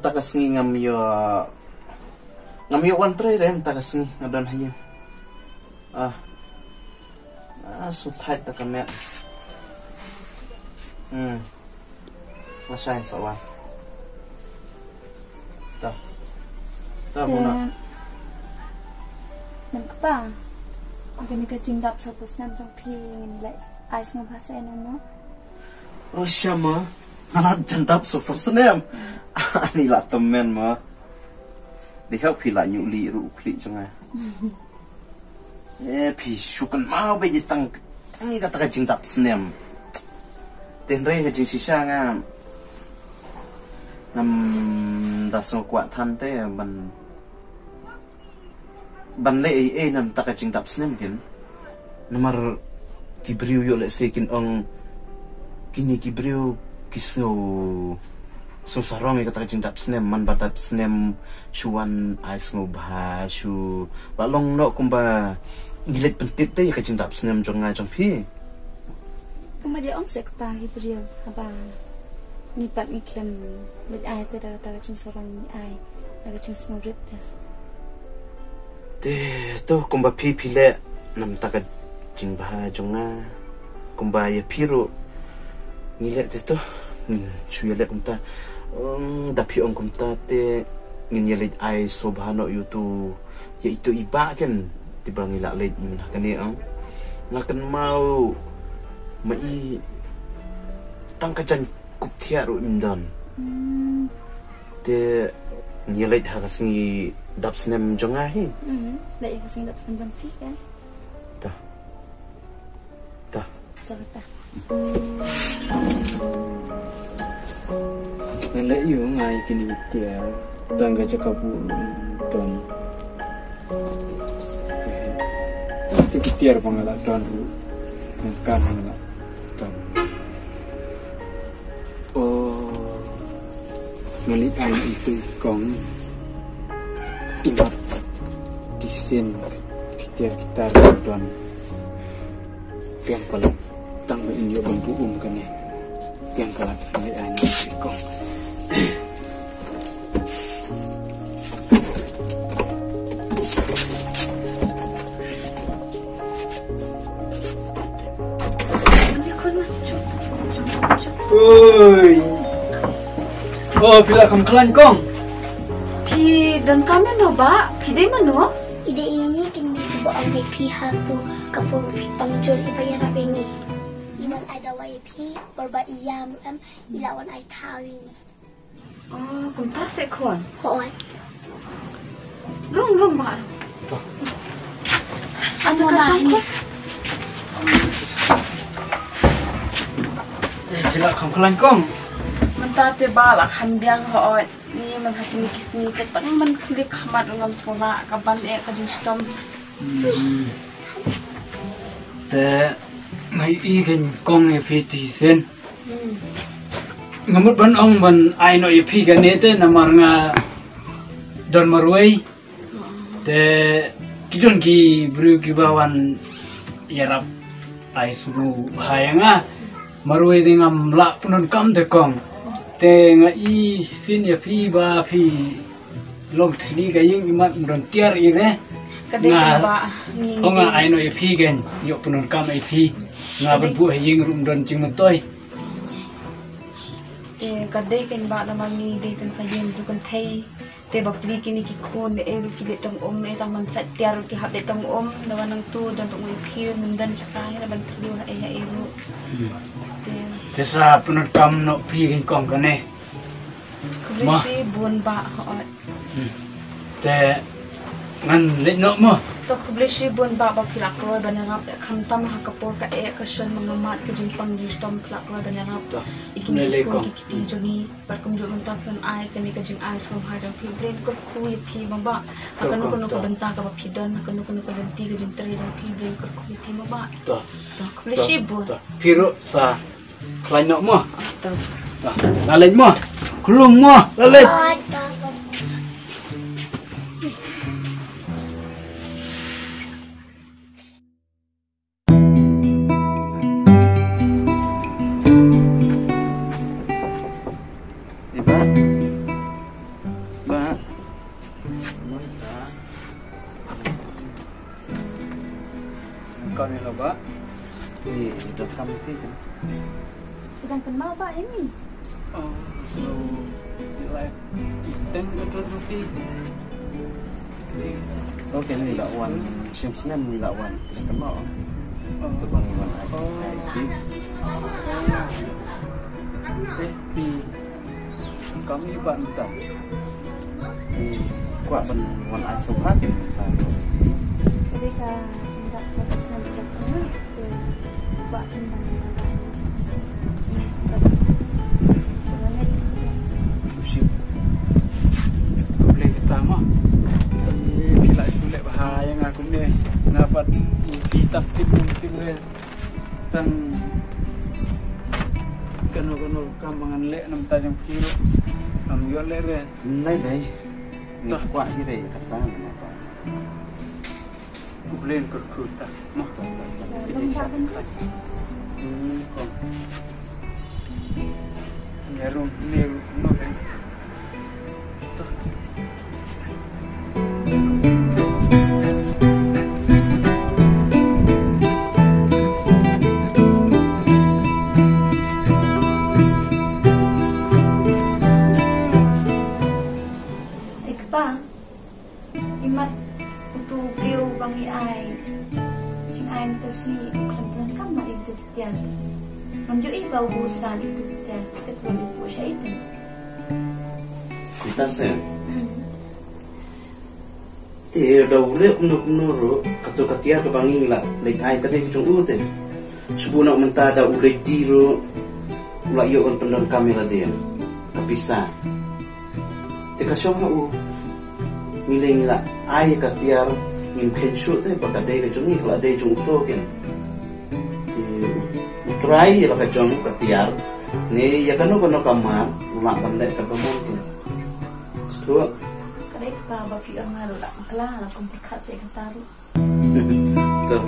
takas ngi ngamyo one tray rem takas ngi ngadon hayo suthai takamet lasain sawan ta muna nam kapa agani ka jingdap sapos nam jong phi ngin lai ais ngam hasa enamo syama anak jandap super senem ani la temen ma dihak phi la nyuli ru kli changa phi syukan mau be jitang tangi kata ka jingdap senem tenre ka jing sisa nga nam daso kwa tante ban le nam ta ka jingdap senem kin nomor kibriu yo le sekin ong kini kibriu kisno so sarong kata jingdap senem man badap senem shuan ais ngo bah shu balong no kumba gilet pentit te ka jingdap senem jong nga jong phi kuma dia ong sek pa kibriu haba ni pat ni klem let ai te da ta jing sarong ni ai da jing smorit te to kumba phi le nam ta ka jing bah jong nga kumba ya piro ngile te to chuya le kumta da phi ong kumta te ngin yelit ai sobhano yutu ya itu iba kan tiba ngila le min kani ang ngakan mau mai tangkajan kuptia ru indon te nyelit hakasngi dap senem jonga hi la ya kasing dap senem jong phi kan ta Ngalai yu ngai kini tiar tangga cakapu ton. Kita tiar pengalak ton ru kan pengalak ton. Oh, ngali ai itu kong imat disin kita ton. Piang paling tang inyo bambu kan ya. Piang kalat ngali ai itu kong. Oi, oh bila kamu kelan kong? Pi dan kami no ba? Pi dai mano? Ide ini kini sebuah ang pihak tu kapur pangjol ibayan apa ini? Iman ada YP berba iyam ilawan ay tawi. Oh, kunta sekon. Hoy. Rung ba? Ano ba ini? Bila kamu kelan kong? Mentate bala kan biang hoot ni man hati ni kisni ket pan man klik khamat ngam sola kapan ka jing stom Te mai igen kong e piti sen. Ngamut ban ong ban ai no e pi ganete namar nga don marway. Te kidon ki bru ki bawan yarap ai suru hayanga marway dingam la punon kam de kong. Te nga i sin ya pi ba pi long thli ga ying imat don tiar ire kadai ba ni nga ai no e pi gen yo punon kam e pi nga ban bu ying rum don ching toy te kadai ken ba na mangi dei tan kayen du kan thai te ba pli kini ki khon e ru ki de tong om e tang man sat tiar ki hab de tong om na nang tu don tong e pi mundan chakrai na ban pli ha e ru te sa punon kam no pi gen kong kane ma bun ba hoot te ngan le no mo to kublishi bun ba pilak roy banarap kham tam ha kapor ka e ka shon mangamat ka jing pang justom pilak roy banarap ikin ko kiti joni par kum jo banta kan ai kan ka jing ai som ha jong pi brain ko khu yi pi maba akanu kono ko banta ka pidon akanu kono ko benti ka jing tre jong pi brain ko khu yi pi maba to kublishi bun piro sa klain no mo to lalej mo kulung mo lalej kau ni loba. Dah kami kan. Sedang kenal Pak ini. Oh, so like iteng betul rupi. Oke ni lawan sim-sim ni lawan kenal. Tu bangun ai. Di kami bantah. Kuat bangun ai sopat kan. Ketika cinta fokus nanti ketemu ke Pak tentang Usip. Boleh kita mah. Bila sulit bahaya ngaku ni. Dapat kitab tim tang kano kambangan lek nam tajam kiro. Am yo lek re. Nai dai. Dah kuat je dai kata apa. Boleh kerkuta. Mah. Kok. Nyarum ni no kan. Imat untuk beliau bangi ai cing ai itu si kerajaan kan mari itu tiang menjui bau busan itu tiang kita perlu puasa itu Kita sen. Dah boleh untuk menurut kata katia ke bangi lah. Lek ai kadai cung u teh. Subuh nak mentah dah boleh diru. Ulah yo on pendon kamera dia. Kapisa. Teka syong u. Miling la ai katiar ngim kensut teh pakadai ke cung ni kalau ada cung to kan. Utrai la ka cung katiar. Ni ya kanu kamar ulah pandai ka mungkin. Tuh. kadai kita bagi ang ngaruh tak maklah lah kompekat saya kataru Tuh.